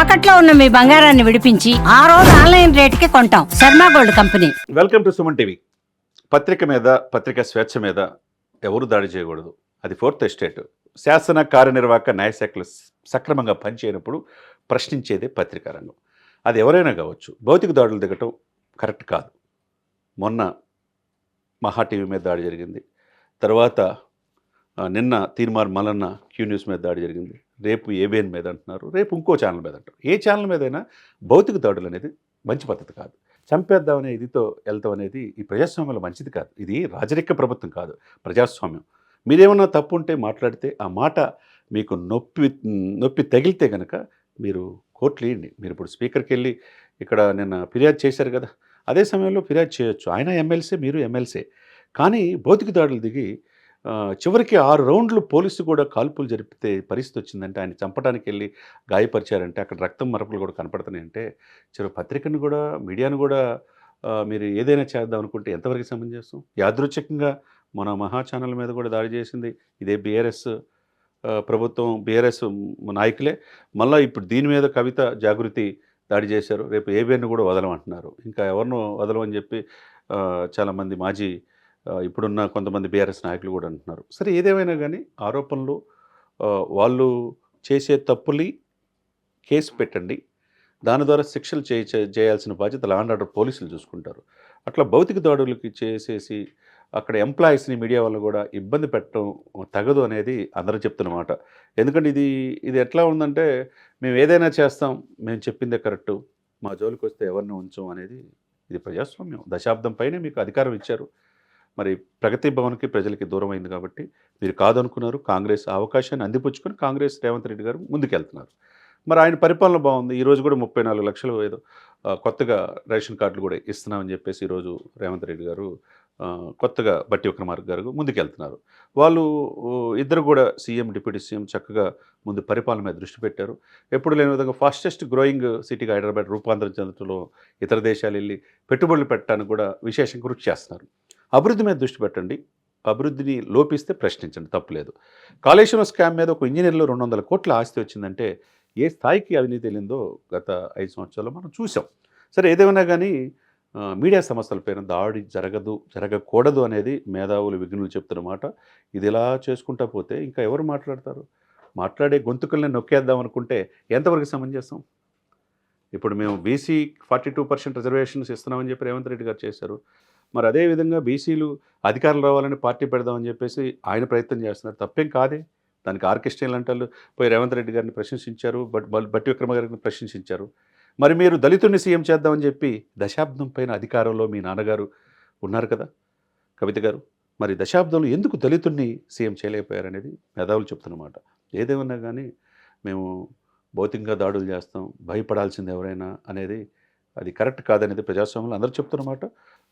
తాకట్లో ఉన్న మీ బంగారాన్ని విడిపించి ఆ రోజు ఆన్లైన్ రేటుకి కొంటాం. Sharma gold company. Welcome to Suman TV. పత్రిక మీద, పత్రిక స్వేచ్ఛ మీద ఎవరు దాడి చేయకూడదు. అది ఫోర్త్ ఎస్టేట్. శాసన కార్యనిర్వాహక న్యాయశాఖలు సక్రమంగా పనిచేయనప్పుడు ప్రశ్నించేదే పత్రికా రంగం. అది ఎవరైనా కావచ్చు. భౌతిక దాడులు దిగటం కరెక్ట్ కాదు. మొన్న మహా టీవీ మీద దాడి జరిగింది. తర్వాత నిన్న తీర్మార్ మల్లన్న క్యూ న్యూస్ మీద దాడి జరిగింది. రేపు ఏబిఎన్ మీద అంటున్నారు, రేపు ఇంకో ఛానల్ మీద అంటారు. ఏ ఛానల్ మీదైనా భౌతిక దాడులు అనేది మంచి పద్ధతి కాదు. చంపేద్దామనే ఇదితో వెళ్తాం అనేది ఈ ప్రజాస్వామ్యంలో మంచిది కాదు. ఇది రాజరిక ప్రభుత్వం కాదు, ప్రజాస్వామ్యం. మీరేమన్నా తప్పు ఉంటే మాట్లాడితే ఆ మాట మీకు నొప్పి తగిలితే కనుక మీరు కోర్టులు ఇవ్వండి. మీరు ఇప్పుడు స్పీకర్కి వెళ్ళి ఇక్కడ నిన్న ఫిర్యాదు చేశారు కదా, అదే సమయంలో ఫిర్యాదు చేయొచ్చు. ఆయన ఎమ్మెల్సీ, మీరు ఎమ్మెల్సీ. కానీ భౌతిక దాడులు దిగి చివరికి 6 రౌండ్లు పోలీసు కూడా కాల్పులు జరిపితే పరిస్థితి వచ్చిందంటే, ఆయన చంపడానికి వెళ్ళి గాయపరిచారంటే, అక్కడ రక్తం మరకలు కూడా కనపడుతున్నాయంటే, చివరి పత్రికను కూడా, మీడియాను కూడా మీరు ఏదైనా చేద్దాం అనుకుంటే ఎంతవరకు సమంజసం? యాదృచ్ఛికంగా మన మహా ఛానల్ మీద కూడా దాడి చేసింది ఇదే బీఆర్ఎస్ ప్రభుత్వం, బీఆర్ఎస్ నాయకులే. మళ్ళీ ఇప్పుడు దీని మీద కవిత జాగృతి దాడి చేశారు. రేపు ఏబిఎన్ కూడా వదలమంటున్నారు. ఇంకా ఎవరినో వదలమని చెప్పి చాలామంది మాజీ ఇప్పుడున్న కొంతమంది బీఆర్ఎస్ నాయకులు కూడా అంటున్నారు. సరే, ఏదేమైనా కానీ ఆరోపణలు, వాళ్ళు చేసే తప్పులు కేసు పెట్టండి. దాని ద్వారా శిక్షలు చేయాల్సిన బాధ్యత లా అండ్ ఆర్డర్ పోలీసులు చూసుకుంటారు. అట్లా భౌతిక దాడులకి చేసేసి అక్కడ ఎంప్లాయీస్ని, మీడియా వాళ్ళు కూడా ఇబ్బంది పెట్టడం తగదు అనేది అందరూ చెప్తున్నమాట. ఎందుకంటే ఇది ఎట్లా ఉందంటే, మేము ఏదైనా చేస్తాం, మేము చెప్పిందే కరెక్టు, మా జోలికి వస్తే ఎవరిని ఉంచం అనేది. ఇది ప్రజాస్వామ్యం. దశాబ్దం పైనే మీకు అధికారం ఇచ్చారు. మరి ప్రగతి భవన్కి ప్రజలకి దూరం అయింది కాబట్టి మీరు కాదనుకున్నారు. కాంగ్రెస్ అవకాశాన్ని అందిపుచ్చుకొని కాంగ్రెస్ రేవంత్ రెడ్డి గారు ముందుకెళ్తున్నారు. మరి ఆయన పరిపాలన బాగుంది. ఈరోజు కూడా 34 లక్షలు ఏదో కొత్తగా రేషన్ కార్డులు కూడా ఇస్తున్నామని చెప్పేసి ఈరోజు రేవంత్ రెడ్డి గారు కొత్తగా బట్టి విక్రమార్క గారు ముందుకెళ్తున్నారు. వాళ్ళు ఇద్దరు కూడా సీఎం, డిప్యూటీ సీఎం చక్కగా ముందు పరిపాలన మీద దృష్టి పెట్టారు. ఎప్పుడు లేని విధంగా ఫాస్టెస్ట్ గ్రోయింగ్ సిటీగా హైదరాబాద్ రూపాంతరం చెందడంలో ఇతర దేశాలు వెళ్ళి పెట్టుబడులు పెట్టడానికి కూడా విశేషంగా కృషి చేస్తున్నారు. అభివృద్ధి మీద దృష్టి పెట్టండి. అభివృద్ధిని లోపిస్తే ప్రశ్నించండి, తప్పులేదు. కాళేశ్వరం స్కామ్ మీద ఒక ఇంజనీర్లో 200 కోట్ల ఆస్తి వచ్చిందంటే ఏ స్థాయికి అవినీతి వెళ్ళిందో గత 5 సంవత్సరాల్లో మనం చూసాం. సరే, ఏదేమైనా కానీ మీడియా సమస్యల పైన దాడి జరగకూడదు అనేది మేధావులు, విఘ్నులు చెప్తున్నమాట. ఇది ఇలా చేసుకుంటా పోతే ఇంకా ఎవరు మాట్లాడతారు? మాట్లాడే గొంతుకల్ని నొక్కేద్దాం అనుకుంటే ఎంతవరకు సమంజసం? ఇప్పుడు మేము బీసీ 42% రిజర్వేషన్స్ ఇస్తున్నామని చెప్పి రేవంత్ రెడ్డి గారు చేశారు. మరి అదేవిధంగా బీసీలు అధికారులు రావాలని పార్టీ పెడదామని చెప్పేసి ఆయన ప్రయత్నం చేస్తున్నారు. తప్పేం కాదే. దానికి ఆర్కెస్ట్రేషన్ అంటారు. పోయి రేవంత్ రెడ్డి గారిని ప్రశంసించారు, బట్టి విక్రమ గారిని ప్రశంసించారు. మరి మీరు దళితుడిని సీఎం చేద్దామని చెప్పి దశాబ్దం పైన అధికారంలో మీ నాన్నగారు ఉన్నారు కదా, కవిత గారు. మరి దశాబ్దంలో ఎందుకు దళితుడిని సీఎం చేయలేకపోయారనేది మేధావులు చెప్తున్నమాట. ఏదేమన్నా కానీ మేము భౌతికంగా దాడులు చేస్తాం, భయపడాల్సింది ఎవరైనా అనేది అది కరెక్ట్ కాదనేది ప్రజాస్వామ్యంలో అందరూ చెప్తున్నమాట.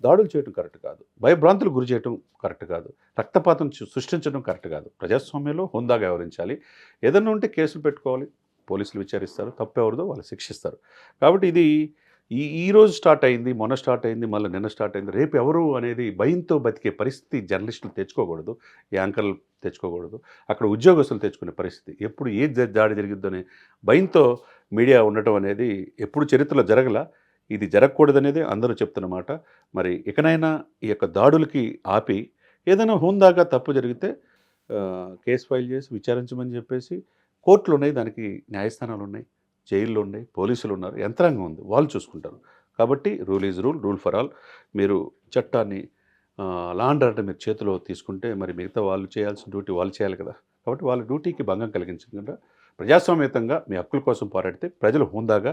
దాడులు చేయడం కరెక్ట్ కాదు, భయభ్రాంతులు గురి చేయడం కరెక్ట్ కాదు, రక్తపాతం సృష్టించడం కరెక్ట్ కాదు. ప్రజాస్వామ్యంలో హుందాగా వ్యవహరించాలి. ఏదన్నా ఉంటే కేసులు పెట్టుకోవాలి, పోలీసులు విచారిస్తారు, తప్పు ఎవరిదో వాళ్ళు శిక్షిస్తారు. కాబట్టి ఇది ఈరోజు స్టార్ట్ అయింది, మొన్న స్టార్ట్ అయింది, మళ్ళీ నిన్న స్టార్ట్ అయింది. రేపు ఎవరు అనేది భయంతో బతికే పరిస్థితి జర్నలిస్టులు తెచ్చుకోకూడదు, యాంకర్లు తెచ్చుకోకూడదు, అక్కడ ఉద్యోగస్తులు తెచ్చుకునే పరిస్థితి. ఎప్పుడు ఏ దాడి జరిగిద్దనే భయంతో మీడియా ఉండటం అనేది ఎప్పుడు చరిత్రలో జరగల. ఇది జరగకూడదనేది అందరూ చెప్తున్నమాట. మరి ఇకనైనా ఈ యొక్క దాడులకి ఆపి ఏదైనా హుందాగా తప్పు జరిగితే కేసు ఫైల్ చేసి విచారించమని చెప్పేసి కోర్టులు ఉన్నాయి, దానికి న్యాయస్థానాలు ఉన్నాయి, జైళ్ళు ఉన్నాయి, పోలీసులు ఉన్నారు, యంత్రాంగం ఉంది, వాళ్ళు చూసుకుంటారు. కాబట్టి rule is rule, rule for all. మీరు చట్టాన్ని లా అండ్ ఆర్డర్ మీరు చేతిలో తీసుకుంటే మరి మిగతా వాళ్ళు చేయాల్సిన డ్యూటీ వాళ్ళు చేయాలి కదా. కాబట్టి వాళ్ళ డ్యూటీకి భంగం కలిగించకుండా ప్రజాస్వామ్యతంగా మీ హక్కుల కోసం పోరాడితే ప్రజలు హుందాగా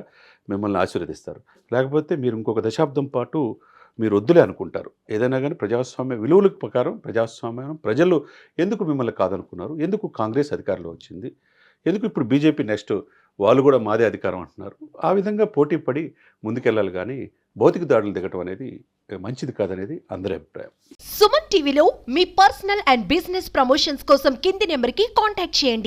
మిమ్మల్ని ఆశీర్వదిస్తారు. లేకపోతే మీరు ఇంకొక దశాబ్దం పాటు మీరు వద్దులే అనుకుంటారు. ఏదైనా కానీ ప్రజాస్వామ్య విలువల ప్రకారం ప్రజాస్వామ్యం ప్రజలు ఎందుకు మిమ్మల్ని కాదనుకున్నారు? ఎందుకు కాంగ్రెస్ అధికారంలో వచ్చింది? ఎందుకు ఇప్పుడు బీజేపీ నెక్స్ట్ వాళ్ళు కూడా మాదే అధికారం అంటున్నారు? ఆ విధంగా పోటీ పడి ముందుకెళ్ళాలి కానీ భౌతిక దాడులు దిగటం అనేది మంచిది కాదనేది అందరి అభిప్రాయం. సుమన్ టీవీలో మీ పర్సనల్ అండ్ బిజినెస్ ప్రమోషన్స్ కోసం కింది నెంబర్కి కాంటాక్ట్ చేయండి.